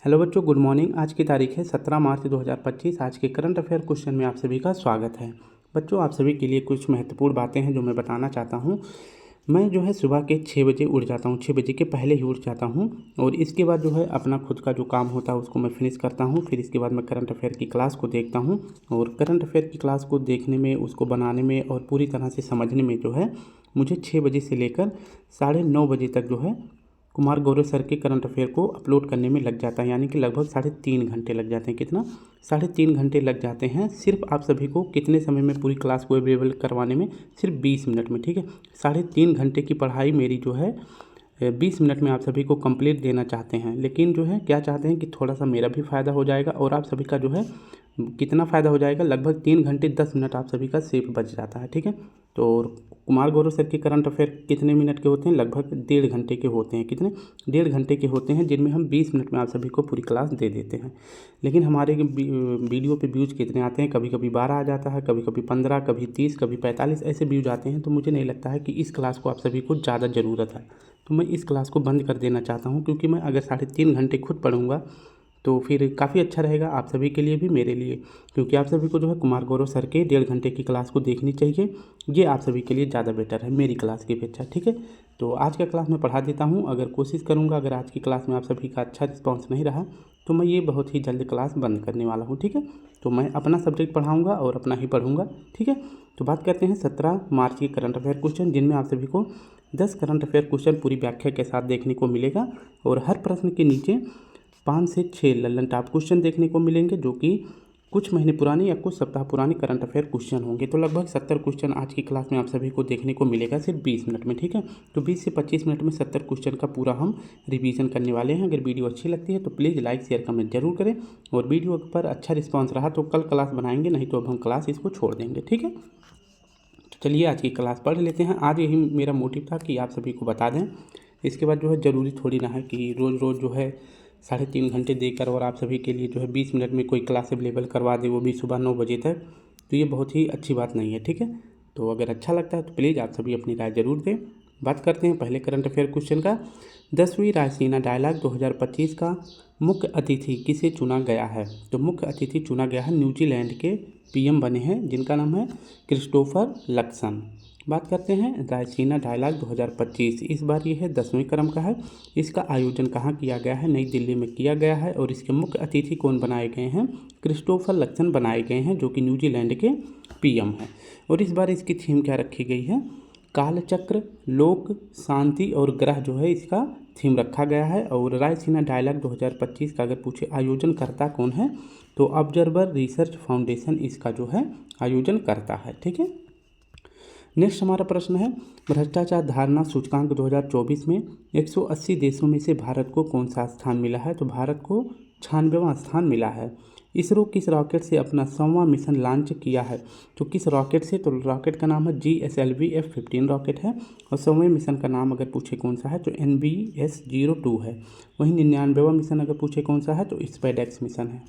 Hello बच्चों, good morning. आज की तारीख है 17 मार्च 2025। आज के करंट अफेयर क्वेश्चन में आप सभी का स्वागत है। बच्चों, आप सभी के लिए कुछ महत्वपूर्ण बातें हैं जो मैं बताना चाहता हूं। मैं जो है सुबह के 6 बजे उठ जाता हूं, 6 बजे के पहले ही उठ जाता हूं और इसके बाद जो है अपना खुद का जो काम होता है उसको मैं फिनिश करता हूं। फिर इसके बाद मैं करंट अफेयर की क्लास को देखता हूं और करंट अफेयर की क्लास को देखने में, उसको बनाने में और पूरी तरह से समझने में जो है मुझे 6 बजे से लेकर 9:30 बजे तक जो है कुमार गौरव सर के करंट अफेयर को अपलोड करने में लग जाता है। यानी कि लगभग 3.5 घंटे लग जाते हैं। कितना? 3.5 घंटे लग जाते हैं सिर्फ आप सभी को कितने समय में पूरी क्लास को अवेलेबल करवाने में? सिर्फ 20 मिनट में। ठीक है, 3.5 घंटे की पढ़ाई मेरी जो है 20 मिनट में आप सभी को कंप्लीट देना चाहते हैं। लेकिन जो है क्या चाहते हैं कि थोड़ा सा मेरा भी फ़ायदा हो जाएगा और आप सभी का जो है कितना फ़ायदा हो जाएगा, लगभग 3 घंटे 10 मिनट आप सभी का सिर्फ बच जाता है। ठीक है, तो कुमार गौरव सर के करंट अफेयर कितने मिनट के होते हैं? लगभग 1.5 घंटे के होते हैं। कितने? 1.5 घंटे के होते हैं, जिनमें हम 20 मिनट में आप सभी को पूरी क्लास दे देते हैं। लेकिन हमारे वीडियो पे व्यूज़ कितने आते हैं? कभी कभी 12 आ जाता है, कभी कभी 15, कभी 30, कभी 45 ऐसे व्यूज़ आते हैं। तो मुझे नहीं लगता है कि इस क्लास को आप सभी को ज़्यादा ज़रूरत है, तो मैं इस क्लास को बंद कर देना चाहता हूँ। क्योंकि मैं अगर 3.5 घंटे खुद पढ़ूंगा तो फिर काफ़ी अच्छा रहेगा आप सभी के लिए भी, मेरे लिए। क्योंकि आप सभी को जो है कुमार गौरव सर के 1.5 घंटे की क्लास को देखनी चाहिए। ये आप सभी के लिए ज़्यादा बेटर है मेरी क्लास की अपेक्षा। ठीक है, तो आज का क्लास मैं पढ़ा देता हूँ। अगर कोशिश करूँगा, अगर आज की क्लास में आप सभी का अच्छा रिस्पॉन्स नहीं रहा तो मैं ये बहुत ही जल्द क्लास बंद करने वाला हूँ। ठीक है, तो मैं अपना सब्जेक्ट पढ़ाऊँगा और अपना ही पढ़ूँगा। ठीक है, तो बात करते हैं 17 मार्च के करंट अफेयर क्वेश्चन, जिनमें आप सभी को 10 करंट अफेयर क्वेश्चन पूरी व्याख्या के साथ देखने को मिलेगा और हर प्रश्न के नीचे 5 से 6 लल्लन टॉप क्वेश्चन देखने को मिलेंगे, जो कि कुछ महीने पुराने या कुछ सप्ताह पुराने करंट अफेयर क्वेश्चन होंगे। तो लगभग 70 क्वेश्चन आज की क्लास में आप सभी को देखने को मिलेगा सिर्फ 20 मिनट में। ठीक है, तो 20 से 25 मिनट में 70 क्वेश्चन का पूरा हम रिवीजन करने वाले हैं। अगर वीडियो अच्छी लगती है तो प्लीज़ लाइक शेयर कमेंट जरूर करें और वीडियो पर अच्छा रिस्पॉन्स रहा तो कल क्लास बनाएंगे, नहीं तो अब हम क्लास इसको छोड़ देंगे। ठीक है, तो चलिए आज की क्लास पढ़ लेते हैं। आज यही मेरा मोटिव था कि आप सभी को बता दें। इसके बाद जो है ज़रूरी थोड़ी ना है कि रोज़ रोज़ जो है 3.5 घंटे देकर और आप सभी के लिए जो है 20 मिनट में कोई क्लास अवेलेबल करवा दे, वो भी सुबह 9 बजे तक। तो ये बहुत ही अच्छी बात नहीं है। ठीक है, तो अगर अच्छा लगता है तो प्लीज़ आप सभी अपनी राय ज़रूर दें। बात करते हैं पहले करंट अफेयर क्वेश्चन का। 10वीं रायसीना डायलॉग 2025 का मुख्य अतिथि किसे चुना गया है? तो मुख्य अतिथि चुना गया है न्यूजीलैंड के पीएम बने हैं, जिनका नाम है क्रिस्टोफर लक्सन। बात करते हैं रायसीना डायलॉग 2025। इस बार ये है 10वें क्रम का है। इसका आयोजन कहाँ किया गया है? नई दिल्ली में किया गया है और इसके मुख्य अतिथि कौन बनाए गए हैं? क्रिस्टोफर लक्सन बनाए गए हैं, जो कि न्यूजीलैंड के पीएम हैं। और इस बार इसकी थीम क्या रखी गई है? कालचक्र, लोक, शांति और ग्रह जो है इसका थीम रखा गया है। और रायसीना डायलॉग 2025 का अगर पूछे आयोजनकर्ता कौन है, तो ऑब्जर्वर रिसर्च फाउंडेशन इसका जो है आयोजन करता है। ठीक है, नेक्स्ट हमारा प्रश्न है भ्रष्टाचार धारणा सूचकांक 2024 में 180 देशों में से भारत को कौन सा स्थान मिला है? तो भारत को 96वां स्थान मिला है। इसरो किस रॉकेट से अपना 100वां मिशन लॉन्च किया है? तो किस रॉकेट से? तो रॉकेट का नाम है GSLV F-15 रॉकेट है। और 100वें मिशन का नाम अगर पूछे कौन सा है तो NBS-02 है। वहीं 99वां मिशन अगर पूछे कौन सा है तो SpaceX मिशन है।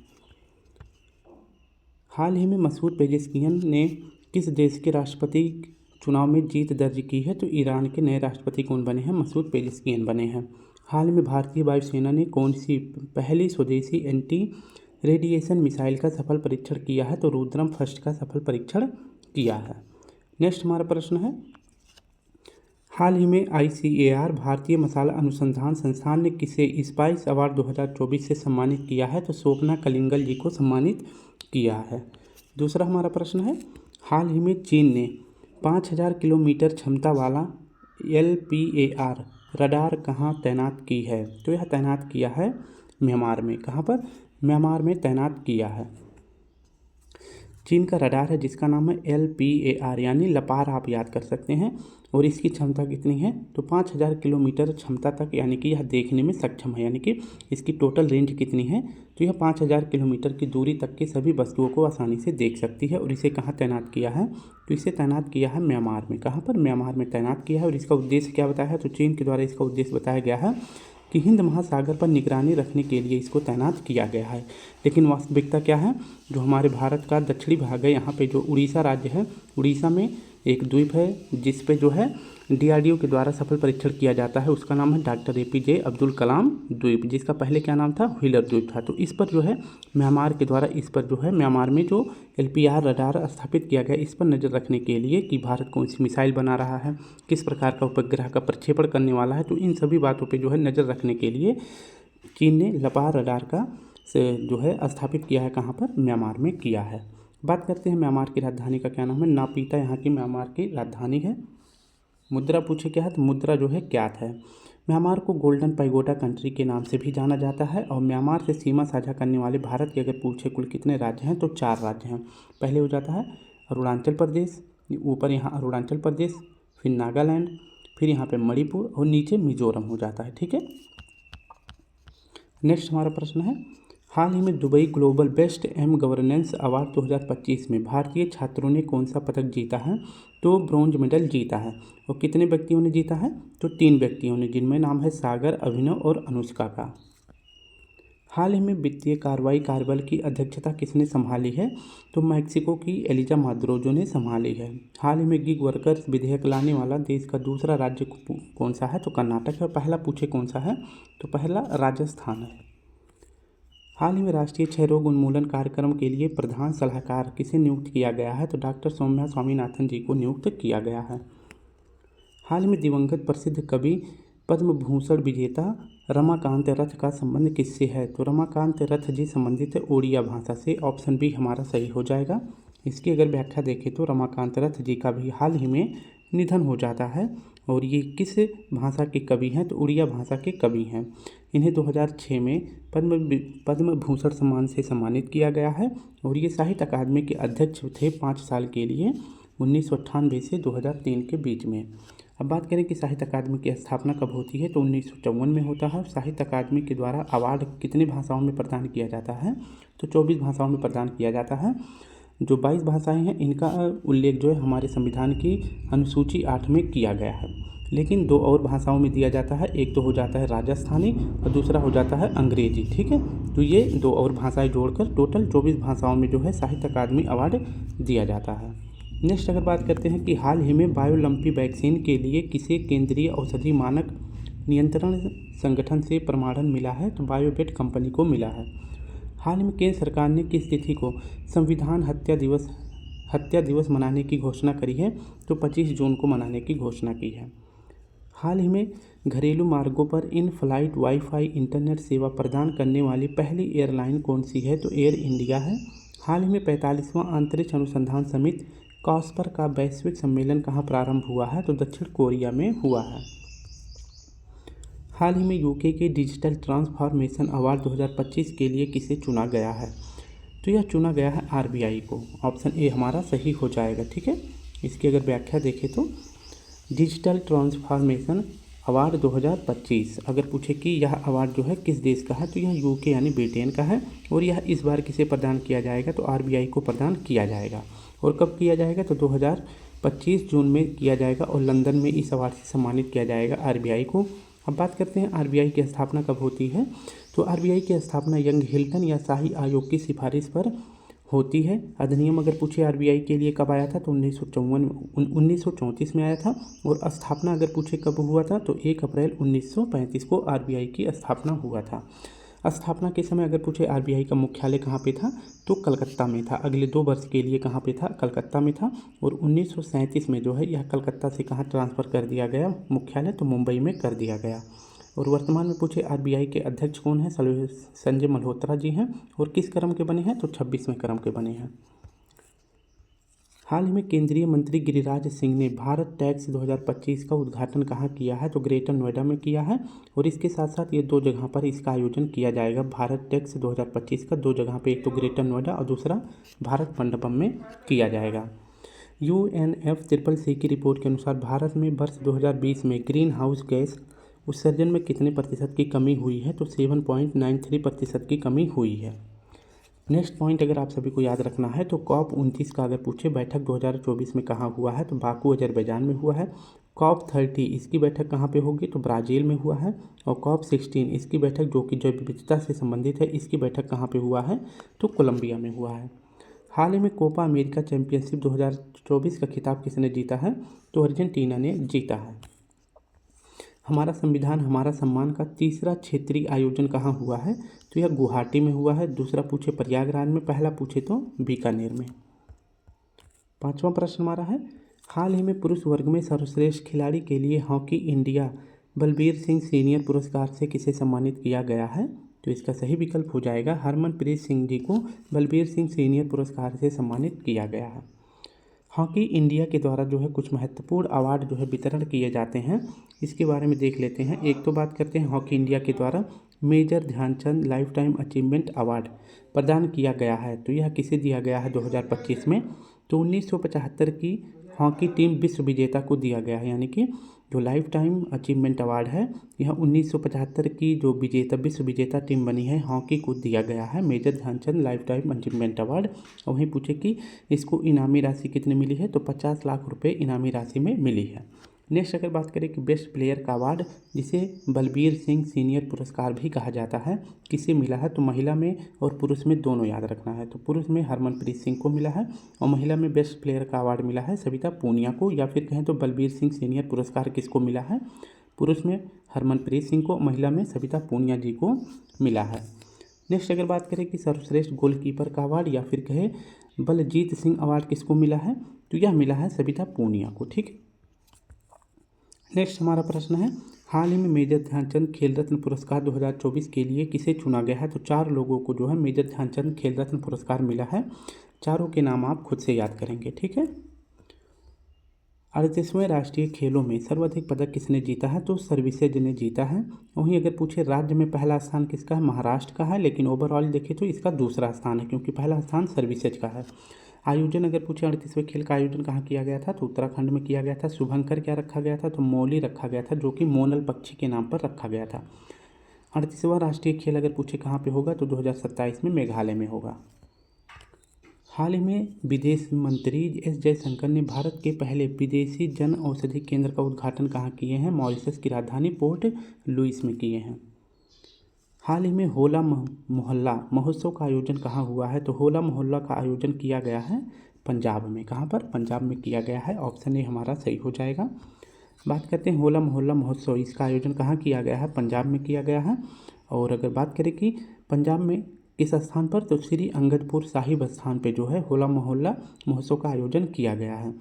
हाल ही में मसूद पेजेस्कियन ने किस देश के राष्ट्रपति चुनाव में जीत दर्ज की है? तो ईरान के नए राष्ट्रपति कौन बने हैं? मसूद पेजेस्कियन बने हैं। हाल में भारतीय वायुसेना ने कौन सी पहली स्वदेशी एंटी रेडिएशन मिसाइल का सफल परीक्षण किया है? तो रुद्रम फर्स्ट का सफल परीक्षण किया है। नेक्स्ट हमारा प्रश्न है हाल ही में ICAR भारतीय मसाला अनुसंधान संस्थान ने किसे स्पाइस अवार्ड 2024 से सम्मानित किया है? तो स्वप्ना कलिंगल जी को सम्मानित किया है। दूसरा हमारा प्रश्न है हाल ही में चीन ने 5000 किलोमीटर क्षमता वाला LPAR रडार कहाँ तैनात की है? तो यह तैनात किया है म्यांमार में। कहाँ पर? म्यांमार में तैनात किया है। चीन का रडार है जिसका नाम है LPAR यानी लपार, आप याद कर सकते हैं। और इसकी क्षमता कितनी है? तो 5000 किलोमीटर क्षमता तक, यानी कि यह देखने में सक्षम है। यानी कि इसकी टोटल रेंज कितनी है? तो यह 5000 किलोमीटर की दूरी तक की सभी वस्तुओं को आसानी से देख सकती है। और इसे कहाँ तैनात किया है? तो इसे तैनात किया है म्यांमार में। कहाँ पर? म्यांमार में तैनात किया है। और इसका उद्देश्य क्या बताया है? तो चीन के द्वारा इसका उद्देश्य बताया गया है कि हिंद महासागर पर निगरानी रखने के लिए इसको तैनात किया गया है। लेकिन वास्तविकता क्या है? जो हमारे भारत का दक्षिणी भाग है, यहाँ पे जो उड़ीसा राज्य है, उड़ीसा में एक द्वीप है जिस पे जो है DRDO के द्वारा सफल परीक्षण किया जाता है। उसका नाम है डॉक्टर APJ अब्दुल कलाम द्वीप, जिसका पहले क्या नाम था, व्हीलर द्वीप था। तो इस पर जो है म्यांमार के द्वारा इस पर जो है म्यांमार में जो LPR रडार स्थापित किया गया, इस पर नज़र रखने के लिए कि भारत कौन सी मिसाइल बना रहा है, किस प्रकार का उपग्रह का प्रक्षेपण करने वाला है, तो इन सभी बातों पर जो है नज़र रखने के लिए चीन ने LPR रडार का से जो है स्थापित किया है। कहाँ पर, म्यांमार में किया है। बात करते हैं म्यांमार की राजधानी का क्या नाम है। नापीता यहाँ की म्यांमार की राजधानी है। मुद्रा पूछे क्या है, तो मुद्रा जो है क्यात है। म्यांमार को गोल्डन पैगोडा कंट्री के नाम से भी जाना जाता है। और म्यांमार से सीमा साझा करने वाले भारत के अगर पूछे कुल कितने राज्य हैं, तो 4 राज्य हैं। पहले हो जाता है अरुणाचल प्रदेश, ऊपर यहाँ अरुणाचल प्रदेश, फिर नागालैंड, फिर यहाँ पे मणिपुर और नीचे मिजोरम हो जाता है। ठीक है। नेक्स्ट हमारा प्रश्न है, हाल ही में Dubai global best M governance award 2025 में भारतीय छात्रों ने कौन सा पदक जीता है, तो ब्रॉन्ज मेडल जीता है। और कितने व्यक्तियों ने जीता है, तो 3 व्यक्तियों ने, जिनमें नाम है सागर, अभिनव और अनुष्का का। हाल ही में वित्तीय कार्रवाई कार्यबल की अध्यक्षता किसने संभाली है, तो मैक्सिको की एलिजा माद्रोजो ने संभाली है। हाल ही में गिग वर्कर्स विधेयक लाने वाला देश का दूसरा राज्य कौन सा है, तो कर्नाटक है। पहला पूछे कौन सा है, तो पहला राजस्थान है। हाल ही में राष्ट्रीय क्षय रोग उन्मूलन कार्यक्रम के लिए प्रधान सलाहकार किसे नियुक्त किया गया है, तो डॉक्टर सौम्या स्वामीनाथन जी को नियुक्त किया गया है। हाल में दिवंगत प्रसिद्ध कवि पद्म भूषण विजेता रमाकांत रथ का संबंध किससे है, तो रमाकांत रथ जी संबंधित है ओडिया भाषा से। ऑप्शन बी हमारा सही हो जाएगा। इसकी अगर व्याख्या देखें तो रमाकांत रथ जी का भी हाल ही में निधन हो जाता है। और ये किस भाषा के कवि हैं, तो उड़िया भाषा के कवि हैं। इन्हें 2006 में पद्म भूषण सम्मान से सम्मानित किया गया है। और ये साहित्य अकादमी के अध्यक्ष थे 5 साल के लिए, 1998 से 2003 के बीच में। अब बात करें कि साहित्य अकादमी की स्थापना कब होती है, तो 1954 में होता है। साहित्य अकादमी के द्वारा अवार्ड कितनी भाषाओं में प्रदान किया जाता है, तो 24 भाषाओं में प्रदान किया जाता है। जो 22 भाषाएं हैं, इनका उल्लेख जो है हमारे संविधान की अनुसूची 8 में किया गया है। लेकिन 2 और भाषाओं में दिया जाता है, एक तो हो जाता है राजस्थानी और दूसरा हो जाता है अंग्रेजी। ठीक है, तो ये 2 और भाषाएं जोड़कर टोटल 24 भाषाओं में जो है साहित्य अकादमी अवार्ड दिया जाता है। नेक्स्ट अगर बात करते हैं कि हाल ही में बायोलम्पी वैक्सीन के लिए किसे केंद्रीय औषधि मानक नियंत्रण संगठन से प्रमाणन मिला है, तो बायोवेट कंपनी को मिला है। हाल ही में केंद्र सरकार ने किस तिथि को संविधान हत्या दिवस मनाने की घोषणा करी है, तो 25 जून को मनाने की घोषणा की है। हाल ही में घरेलू मार्गों पर इन फ्लाइट वाईफाई इंटरनेट सेवा प्रदान करने वाली पहली एयरलाइन कौन सी है, तो एयर इंडिया है। हाल ही में 45वां अंतरिक्ष अनुसंधान समिति कॉस्पर का वैश्विक सम्मेलन कहाँ प्रारंभ हुआ है, तो दक्षिण कोरिया में हुआ है। हाल ही में यूके के डिजिटल ट्रांसफॉर्मेशन अवार्ड 2025 के लिए किसे चुना गया है, तो यह चुना गया है RBI को। ऑप्शन ए हमारा सही हो जाएगा। ठीक है, इसकी अगर व्याख्या देखें तो डिजिटल ट्रांसफॉर्मेशन अवार्ड 2025 अगर पूछे कि यह अवार्ड जो है किस देश का है, तो यह यूके यानी ब्रिटेन का है। और यह इस बार किसे प्रदान किया जाएगा, तो RBI को प्रदान किया जाएगा। और कब किया जाएगा, तो 2025 जून में किया जाएगा। और लंदन में इस अवार्ड से सम्मानित किया जाएगा RBI को। अब बात करते हैं RBI की स्थापना कब होती है, तो RBI की स्थापना यंग हिल्टन या शाही आयोग की सिफारिश पर होती है। अधिनियम अगर पूछे RBI के लिए कब आया था, तो 1934 में आया था। और स्थापना अगर पूछे कब हुआ था, तो 1 अप्रैल 1935 को RBI की स्थापना हुआ था। स्थापना के समय अगर पूछे RBI का मुख्यालय कहाँ पे था, तो कलकत्ता में था। अगले 2 वर्ष के लिए कहाँ पे था, कलकत्ता में था। और 1937 में जो है यह कलकत्ता से कहाँ ट्रांसफ़र कर दिया गया मुख्यालय, तो मुंबई में कर दिया गया। और वर्तमान में पूछे RBI के अध्यक्ष कौन है, संजय मल्होत्रा जी हैं। और किस क्रम के बने हैं, तो 26वें क्रम के बने हैं। हाल ही में केंद्रीय मंत्री गिरिराज सिंह ने भारत टैक्स 2025 का उद्घाटन कहाँ किया है, तो ग्रेटर नोएडा में किया है। और इसके साथ साथ ये 2 जगह पर इसका आयोजन किया जाएगा। भारत टैक्स 2025 का 2 जगह पे, एक तो ग्रेटर नोएडा और दूसरा भारत मंडपम में किया जाएगा। UNFCCC की रिपोर्ट के अनुसार भारत में वर्ष 2020 में ग्रीन हाउस गैस उत्सर्जन में कितने प्रतिशत की कमी हुई है, तो 7.93% की कमी हुई है। नेक्स्ट पॉइंट अगर आप सभी को याद रखना है, तो COP29 का अगर पूछे बैठक 2024 में कहाँ हुआ है, तो बाकू अजरबैजान में हुआ है। COP30 इसकी बैठक कहाँ पे होगी, तो ब्राज़ील में हुआ है। और COP16 इसकी बैठक जो कि जैव विविधता से संबंधित है, इसकी बैठक कहाँ पे हुआ है, तो कोलंबिया में हुआ है। हाल ही में कोपा अमेरिका चैंपियनशिप 2024 का खिताब किसने जीता है? तो अर्जेंटीना ने जीता है। हमारा संविधान हमारा सम्मान का तीसरा क्षेत्रीय आयोजन कहाँ हुआ है? तो यह गुवाहाटी में हुआ है। दूसरा पूछे प्रयागराज में, पहला पूछे तो बीकानेर में। पांचवा प्रश्न हमारा है, हाल ही में पुरुष वर्ग में सर्वश्रेष्ठ खिलाड़ी के लिए hockey India Balbir Singh senior पुरस्कार से किसे सम्मानित किया गया है? तो इसका सही विकल्प हो जाएगा हरमनप्रीत सिंह जी को बलबीर सिंह सीनियर पुरस्कार से सम्मानित किया गया है। हॉकी इंडिया के द्वारा जो है कुछ महत्वपूर्ण अवार्ड जो है वितरण किए जाते हैं, इसके बारे में देख लेते हैं। एक तो बात करते हैं हॉकी इंडिया के द्वारा major Dhyan Chand lifetime achievement award प्रदान किया गया है, तो यह किसे दिया गया है 2025 में? तो 1975 की हॉकी टीम विश्व विजेता को दिया गया है, यानी कि जो लाइफ टाइम अचीवमेंट अवार्ड है यह 1975 की जो विश्व विजेता टीम बनी है हॉकी को दिया गया है major Dhyan Chand lifetime achievement award. और वहीं पूछे कि इसको इनामी राशि कितनी मिली है? तो 50 लाख रुपए इनामी राशि में मिली है। नेक्स्ट अगर बात करें कि बेस्ट प्लेयर का अवार्ड जिसे बलबीर सिंह सीनियर पुरस्कार भी कहा जाता है, किसे मिला है? तो महिला में और पुरुष में दोनों याद रखना है। तो पुरुष में हरमनप्रीत सिंह को मिला है और महिला में बेस्ट प्लेयर का अवार्ड मिला है सविता पूनिया को, या फिर कहें तो बलबीर सिंह सीनियर पुरस्कार किसको मिला है? पुरुष में हरमनप्रीत सिंह को, महिला में सविता पूनिया जी को मिला है। नेक्स्ट अगर बात करें कि सर्वश्रेष्ठ गोलकीपर का अवार्ड या फिर कहे बलजीत सिंह अवार्ड किसको मिला है? तो यह मिला है सविता पूनिया को। ठीक। नेक्स्ट हमारा प्रश्न है, हाल ही में मेजर ध्यानचंद खेल रत्न पुरस्कार 2024 के लिए किसे चुना गया है? तो 4 लोगों को जो है मेजर ध्यानचंद खेल रत्न पुरस्कार मिला है। चारों के नाम आप खुद से याद करेंगे। ठीक है। 38वें राष्ट्रीय खेलों में सर्वाधिक पदक किसने जीता है? तो सर्विसेज ने जीता है। वहीं अगर पूछे राज्य में पहला स्थान किसका है? महाराष्ट्र का है, लेकिन ओवरऑल देखें तो इसका दूसरा स्थान है क्योंकि पहला स्थान सर्विसेज का है। आयोजन अगर पूछे 38वें खेल का आयोजन कहाँ किया गया था? तो उत्तराखंड में किया गया था। शुभंकर क्या रखा गया था? तो मौली रखा गया था, जो कि मोनल पक्षी के नाम पर रखा गया था। 38वां राष्ट्रीय खेल अगर पूछे कहाँ पे होगा? तो 2027 में मेघालय में होगा। हाल ही में विदेश मंत्री एस जयशंकर ने भारत के पहले विदेशी जन औषधि केंद्र का उद्घाटन कहाँ किए हैं? मॉरिशस की राजधानी पोर्ट लुइस में किए हैं। हाल ही में होला मोहल्ला महोत्सव का आयोजन कहाँ हुआ है? तो होला मोहल्ला का आयोजन किया गया है पंजाब में। कहाँ पर? पंजाब में किया गया है। ऑप्शन ए हमारा सही हो जाएगा। बात करते हैं होला मोहल्ला महोत्सव, इसका आयोजन कहाँ किया गया है? पंजाब में किया गया है। और अगर बात करें कि पंजाब में किस स्थान पर, तो श्री अंगदपुर साहिब स्थान पे जो है होला मोहल्ला महोत्सव का आयोजन किया गया है।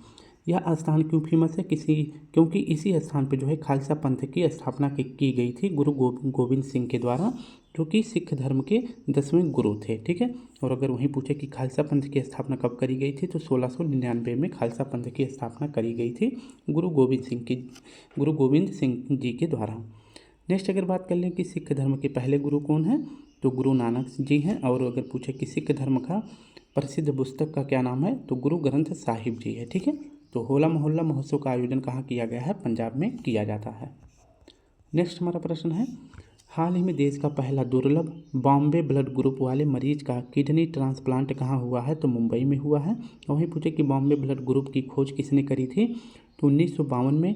यह स्थान क्यों फेमस है? क्योंकि इसी स्थान पे जो है खालसा पंथ की स्थापना की गई थी गुरु गोविंद सिंह के द्वारा, जो कि सिख धर्म के 10वें गुरु थे। ठीक है। और अगर वहीं पूछे कि खालसा पंथ की स्थापना कब करी गई थी, तो 1699 में खालसा पंथ की स्थापना करी गई थी गुरु गोविंद सिंह जी के द्वारा। नेक्स्ट अगर बात कर लें कि सिख धर्म के पहले गुरु कौन हैं, तो गुरु नानक जी हैं। और अगर पूछे कि सिख धर्म का प्रसिद्ध पुस्तक का क्या नाम है, तो गुरु ग्रंथ साहिब जी है। ठीक है। तो होला मोहल्ला महोत्सव का आयोजन कहाँ किया गया है? पंजाब में किया जाता है। नेक्स्ट हमारा प्रश्न है, हाल ही में देश का पहला दुर्लभ बॉम्बे ब्लड ग्रुप वाले मरीज का किडनी ट्रांसप्लांट कहाँ हुआ है? तो मुंबई में हुआ है। वहीं पूछे कि बॉम्बे ब्लड ग्रुप की खोज किसने करी थी? तो 1952 में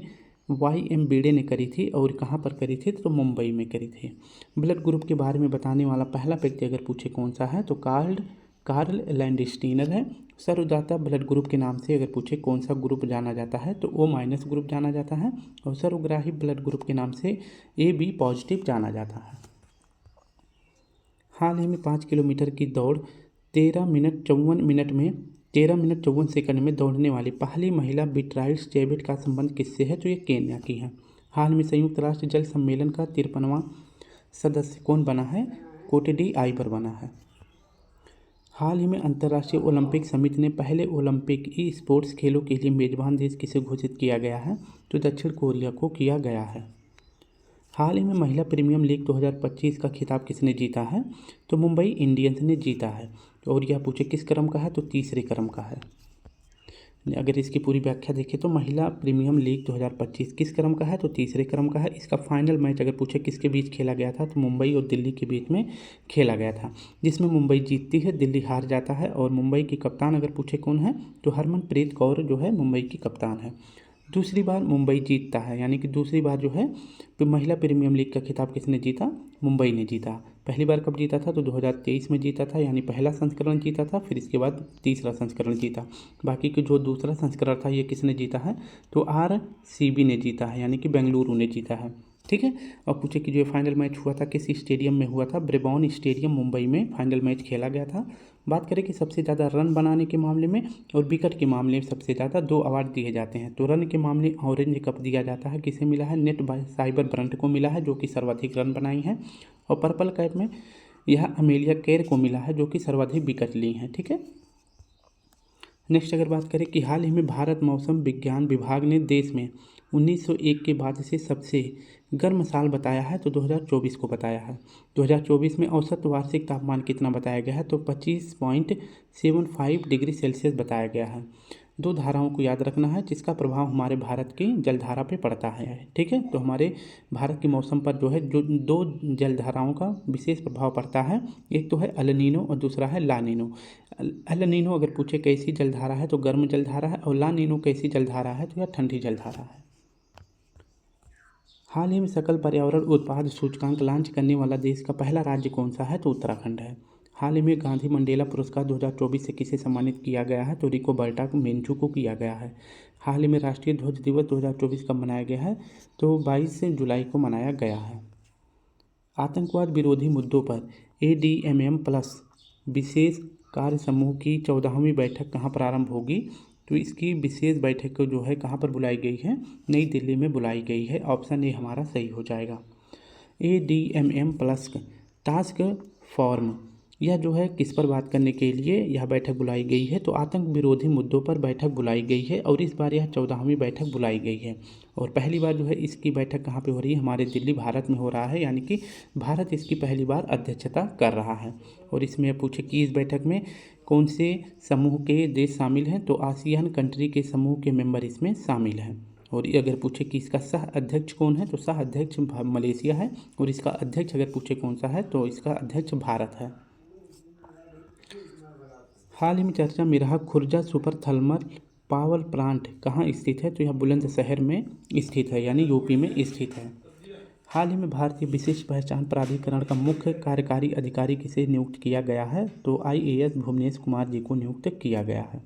YM बेड़े ने करी थी। और कहाँ पर करी थी? तो मुंबई में करी थी। ब्लड ग्रुप के बारे में बताने वाला पहला व्यक्ति अगर पूछे कौन सा है, तो कार्ल लैंडस्टीनर है। सर्वदाता ब्लड ग्रुप के नाम से अगर पूछे कौन सा ग्रुप जाना जाता है, तो O- ग्रुप जाना जाता है। और सर्वग्राही ब्लड ग्रुप के नाम से AB पॉजिटिव जाना जाता है। हाल ही में 5 किलोमीटर की दौड़ 13 मिनट 54 सेकंड में दौड़ने वाली पहली महिला बीट्राइट्स चेबेट का संबंध किससे है? तो ये केन्या की है। हाल में संयुक्त राष्ट्र जल सम्मेलन का 53वां सदस्य कौन बना है? कोटेडी आइबर बना है। हाल ही में अंतर्राष्ट्रीय ओलंपिक समिति ने पहले ओलंपिक ई स्पोर्ट्स खेलों के लिए मेजबान देश किसे घोषित किया गया है? तो दक्षिण कोरिया को किया गया है। हाल ही में महिला प्रीमियम लीग 2025 का खिताब किसने जीता है? तो मुंबई इंडियंस ने जीता है। और यह पूछे किस क्रम का है? तो तीसरे क्रम का है। अगर इसकी पूरी व्याख्या देखें तो महिला प्रीमियम लीग 2025 किस क्रम का है? तो तीसरे क्रम का है। इसका फाइनल मैच अगर पूछे किसके बीच खेला गया था, तो मुंबई और दिल्ली के बीच में खेला गया था, जिसमें मुंबई जीतती है, दिल्ली हार जाता है। और मुंबई की कप्तान अगर पूछे कौन है, तो हरमनप्रीत कौर जो है मुंबई की कप्तान है। दूसरी बार मुंबई जीतता है, यानी कि दूसरी बार जो है महिला प्रीमियम लीग का खिताब किसने जीता? मुंबई ने जीता। पहली बार कब जीता था? तो 2023 में जीता था, यानी पहला संस्करण जीता था, फिर इसके बाद तीसरा संस्करण जीता। बाकी के जो दूसरा संस्करण था ये किसने जीता है? तो RCB ने जीता है, यानी कि बेंगलुरु ने जीता है। ठीक है। और पूछे कि जो फाइनल मैच हुआ था किस स्टेडियम में हुआ था? ब्रेबॉर्न स्टेडियम मुंबई में फाइनल मैच खेला गया था। बात करें कि सबसे ज़्यादा रन बनाने के मामले में और विकेट के मामले में सबसे ज़्यादा 2 अवार्ड दिए जाते हैं। तो रन के मामले ऑरेंज कप दिया जाता है, किसे मिला है? नेट बाय साइबर ब्रंट को मिला है, जो कि सर्वाधिक रन बनाई है। और पर्पल कैप में यह अमेलिया केर को मिला है, जो कि सर्वाधिक विकेट ली हैं। ठीक है। नेक्स्ट अगर बात करें कि हाल ही में भारत मौसम विज्ञान विभाग ने देश में 1901 के बाद से सबसे गर्म साल बताया है, तो 2024 को बताया है। 2024 में औसत वार्षिक तापमान कितना बताया गया है? तो 25.75 डिग्री सेल्सियस बताया गया है। 2 धाराओं को याद रखना है जिसका प्रभाव हमारे भारत की जलधारा पे पड़ता है। ठीक है। तो हमारे भारत के मौसम पर जो है जो 2 जलधाराओं का विशेष प्रभाव पड़ता है, एक तो है अल नीनो और दूसरा है ला नीनो। अल नीनो अगर पूछे कैसी जलधारा है तो गर्म जलधारा है, और ला नीनो कैसी जलधारा है तो यह ठंडी जलधारा है। हाल ही में सकल पर्यावरण उत्पाद सूचकांक लॉन्च करने वाला देश का पहला राज्य कौन सा है? तो उत्तराखंड है। हाल ही में गांधी मंडेला पुरस्कार 2024 से किसे सम्मानित किया गया है? तो रिकोबर्टा मेंचू को किया गया है। हाल ही में राष्ट्रीय ध्वज दिवस 2024 कब मनाया गया है? तो 22 जुलाई को मनाया गया है। आतंकवाद विरोधी मुद्दों पर ADMM+ विशेष कार्य समूह की 14वीं बैठक कहाँ प्रारंभ होगी? तो इसकी विशेष बैठक जो है कहाँ पर बुलाई गई है? नई दिल्ली में बुलाई गई है। ऑप्शन ए हमारा सही हो जाएगा। ADMM+ टास्क फॉर्म यह जो है किस पर बात करने के लिए यह बैठक बुलाई गई है? तो आतंक विरोधी मुद्दों पर बैठक बुलाई गई है, और इस बार यह 14वीं बैठक बुलाई गई है। और पहली बार जो है इसकी बैठक कहाँ पे हो रही है? हमारे दिल्ली भारत में हो रहा है, यानी कि भारत इसकी पहली बार अध्यक्षता कर रहा है। और इसमें पूछे कि इस बैठक में कौन से समूह के देश शामिल हैं? तो आसियान कंट्री के समूह के मेंबर इसमें शामिल हैं। और अगर पूछे कि इसका सह अध्यक्ष कौन है? तो सह अध्यक्ष मलेशिया है, और इसका अध्यक्ष अगर पूछे कौन सा है तो इसका अध्यक्ष भारत है। हाल ही में चर्चा में रहा Khurja super thermal power plant कहाँ स्थित है? तो यह बुलंदशहर में स्थित है, यानी यूपी में स्थित है। हाल ही में भारतीय विशिष्ट पहचान प्राधिकरण का मुख्य कार्यकारी अधिकारी किसे नियुक्त किया गया है? तो IAS भुवनेश कुमार जी को नियुक्त किया गया है।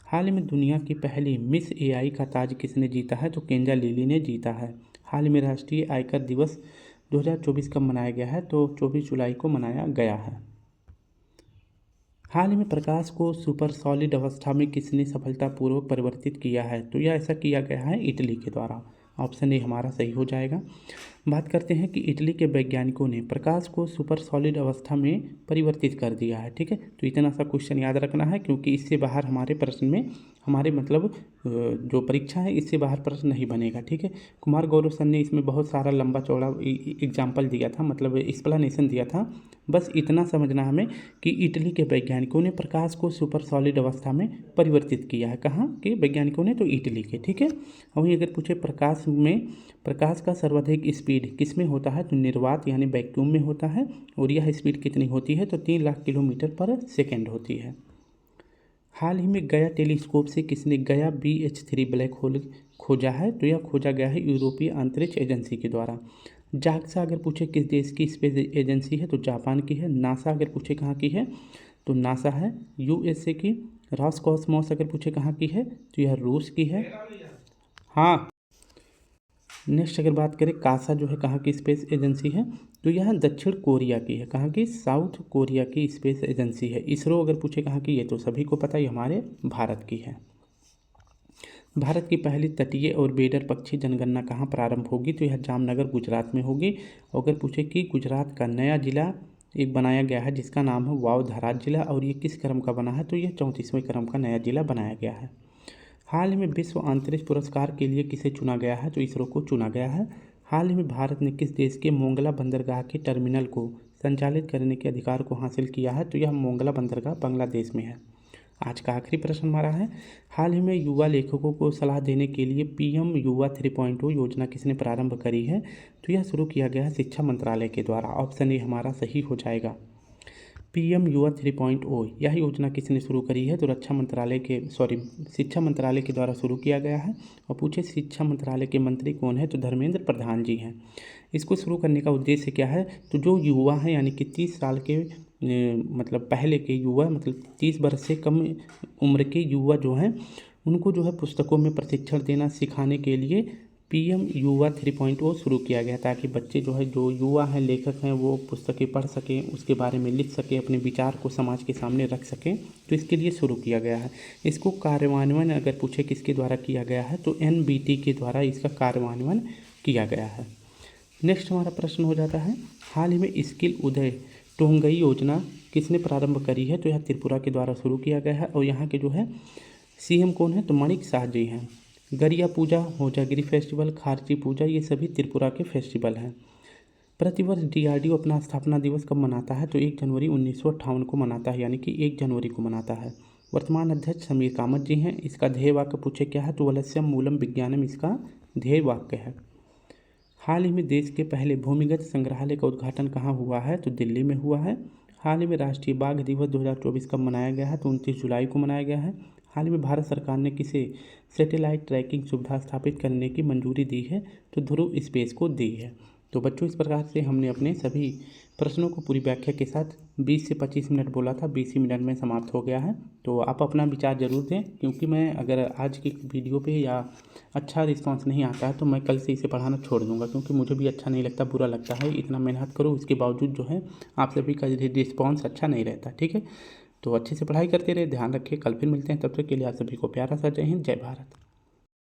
हाल ही में दुनिया की पहली मिस AI का ताज किसने जीता है? तो केंजा लिली ने जीता है। हाल ही में राष्ट्रीय आयकर दिवस 2024 कब मनाया गया है? तो 24 जुलाई को मनाया गया है। हाल ही में प्रकाश को सुपर सॉलिड अवस्था में किसने सफलतापूर्वक परिवर्तित किया है? तो यह ऐसा किया गया है इटली के द्वारा। ऑप्शन ए हमारा सही हो जाएगा। बात करते हैं कि इटली के वैज्ञानिकों ने प्रकाश को सुपर सॉलिड अवस्था में परिवर्तित कर दिया है। ठीक है। तो इतना सा क्वेश्चन याद रखना है, क्योंकि इससे बाहर हमारे प्रश्न में हमारे मतलब जो परीक्षा है इससे बाहर प्रश्न नहीं बनेगा। ठीक है। कुमार गौरव सर ने इसमें बहुत सारा लंबा चौड़ा एग्जाम्पल दिया था, मतलब एक्सप्लेनेशन दिया था। बस इतना समझना हमें कि इटली के वैज्ञानिकों ने प्रकाश को सुपर सॉलिड अवस्था में परिवर्तित किया है। कहाँ के वैज्ञानिकों ने? तो इटली के। ठीक है। वहीं अगर पूछे प्रकाश का सर्वाधिक स्पीड किस में होता है? तो निर्वात यानी वैक्यूम में होता है, और यह स्पीड कितनी होती है? तो 3 लाख किलोमीटर पर सेकेंड होती है। हाल ही में गया टेलीस्कोप से किसने गया BH3 ब्लैक होल खोजा है? तो यह खोजा गया है यूरोपीय अंतरिक्ष एजेंसी के द्वारा। जाक्सा अगर पूछे किस देश की स्पेस एजेंसी है? तो जापान की है। नासा अगर पूछे कहाँ की है? तो नासा है USA की। रॉसकॉस्मॉस अगर पूछे कहाँ की है? तो यह रूस की है। हाँ। नेक्स्ट अगर बात करें कासा जो है कहाँ की स्पेस एजेंसी है? तो यह दक्षिण कोरिया की है। कहाँ की? साउथ कोरिया की स्पेस एजेंसी है। इसरो अगर पूछे कहाँ की? ये तो सभी को पता है, हमारे भारत की है। भारत की पहली तटीय और बेडर पक्षी जनगणना कहाँ प्रारंभ होगी? तो यह जामनगर गुजरात में होगी। अगर पूछे कि गुजरात का नया जिला एक बनाया गया है जिसका नाम है वाव धराज जिला, और ये किस क्रम का बना है? तो यह 34वें क्रम का नया जिला बनाया गया है। हाल ही में विश्व अंतरिक्ष पुरस्कार के लिए किसे चुना गया है? तो इसरो को चुना गया है। हाल ही में भारत ने किस देश के मोंगला बंदरगाह के टर्मिनल को संचालित करने के अधिकार को हासिल किया है? तो यह मोंगला बंदरगाह बांग्लादेश में है। आज का आखिरी प्रश्न हमारा है, हाल ही में युवा लेखकों को सलाह देने के लिए PM युवा 3.0 योजना किसने प्रारंभ करी है? तो यह शुरू किया गया है शिक्षा मंत्रालय के द्वारा। ऑप्शन ए हमारा सही हो जाएगा। पीएम युवा 3.0 यह योजना किसने शुरू करी है? तो शिक्षा मंत्रालय के द्वारा शुरू किया गया है। और पूछे शिक्षा मंत्रालय के मंत्री कौन है? तो धर्मेंद्र प्रधान जी हैं। इसको शुरू करने का उद्देश्य क्या है? तो जो युवा हैं यानी कि 30 साल के मतलब पहले के युवा, मतलब 30 वर्ष से कम उम्र के युवा जो हैं उनको जो है पुस्तकों में प्रशिक्षण देना, सिखाने के लिए पीएम युवा 3.0 शुरू किया गया, ताकि बच्चे जो युवा हैं, लेखक हैं, वो पुस्तकें पढ़ सकें, उसके बारे में लिख सकें, अपने विचार को समाज के सामने रख सकें। तो इसके लिए शुरू किया गया है। इसको कार्यान्वयन अगर पूछे किसके द्वारा किया गया है, तो एनबीटी के द्वारा इसका कार्यान्वयन किया गया है। नेक्स्ट हमारा प्रश्न हो जाता है, हाल ही में स्किल उदय टोंगई योजना किसने प्रारंभ करी है? तो यह त्रिपुरा के द्वारा शुरू किया गया है। और यहाँ के जो है सीएम कौन है? तो माणिक साह जी हैं। गरिया पूजा, होजागिरी फेस्टिवल, खारची पूजा, ये सभी त्रिपुरा के फेस्टिवल हैं। प्रतिवर्ष डीआरडीओ अपना स्थापना दिवस कब मनाता है? तो 1 जनवरी 1958 को मनाता है, यानी कि 1 जनवरी को मनाता है। वर्तमान अध्यक्ष समीर कामत जी हैं। इसका ध्येय वाक्य पूछे क्या है? तो वलस्यम मूलम विज्ञानम इसका ध्येय वाक्य है। हाल ही में देश के पहले भूमिगत संग्रहालय का उद्घाटन कहाँ हुआ है? तो दिल्ली में हुआ है। हाल ही में राष्ट्रीय बाघ दिवस 2024 कब मनाया गया है? तो 29 जुलाई को मनाया गया है। हाल ही में भारत सरकार ने किसे सैटेलाइट ट्रैकिंग सुविधा स्थापित करने की मंजूरी दी है? तो ध्रुव स्पेस को दी है। तो बच्चों, इस प्रकार से हमने अपने सभी प्रश्नों को पूरी व्याख्या के साथ 20 से 25 मिनट बोला था, 20 ही मिनट में समाप्त हो गया है। तो आप अपना विचार ज़रूर दें, क्योंकि मैं अगर आज की वीडियो पे या अच्छा रिस्पांस नहीं आता है तो मैं कल से इसे पढ़ाना छोड़ दूंगा, क्योंकि मुझे भी अच्छा नहीं लगता, बुरा लगता है। इतना मेहनत करो, उसके बावजूद जो है आप सभी का रिस्पॉन्स अच्छा नहीं रहता। ठीक है, तो अच्छे से पढ़ाई करते रहे, ध्यान रखिए। कल फिर मिलते हैं, तब तक के लिए आप सभी को प्यारा सा जय हिंद, जय भारत।